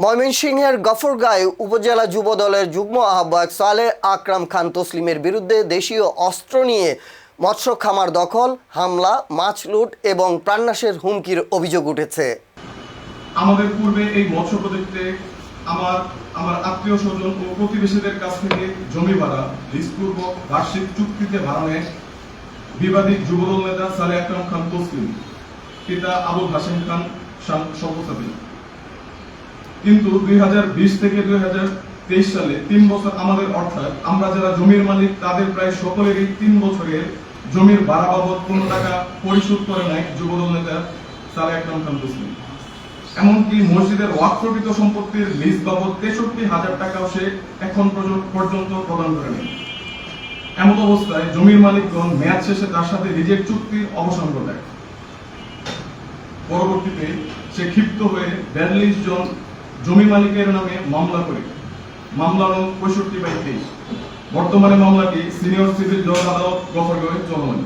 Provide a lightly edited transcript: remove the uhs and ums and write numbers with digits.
ময়মনসিংহের গফরগাঁও উপজেলা যুবদলের যুগ্ম আহ্বায়ক সালেহ আকরাম খান তসলিমের বিরুদ্ধে দেশীয় অস্ত্র নিয়ে মৎস্য খামার দখল, হামলা, মাছ লুট এবং প্রাণনাশের হুমকির অভিযোগ উঠেছে। আমাদের পূর্বে এই মৎস্য প্রজেক্টে আমার আত্মীয় স্বজন ও প্রতিবেশীদের কাছ থেকে জমি ভাড়া লিজপূর্বক বার্ষিক চুক্তিতে ভাড়া নেয় বিবাদী যুবদল নেতা সালেহ আকরাম খান তসলিম, পিতা আবুল হাশেম খান সভাপতি। কিন্তু 2020 থেকে 2023 সালে 3 বছর আমাদের অর্থাৎ আমরা যারা জমির মালিক তাদের প্রায় সকলেরই 3 বছরের জমির ভাড়া বাবদ কোনো টাকা পরিশোধ করে নাই যুবদল নেতা সালেহ আকরাম খান তসলিম। এমনকি মসজিদের ওয়াকফকৃত সম্পত্তির লিজ বাবদ 63,000 টাকাও সে এখন পর্যন্ত প্রদান করেনি। এমন অবস্থায় জমির মালিকগণ মেয়াদ শেষে তার সাথে রিজেক্ট চুক্তির অবসান ঘটায়। পরবর্তীতে সে ক্ষিপ্ত হয়ে 42 জন জমি মালিকের নামে মামলা করে। মামলা নং 65/23। বর্তমানে মামলাটি সিনিয়র সিভিল জজ আদালত গফরগাঁওয়ে চলমান।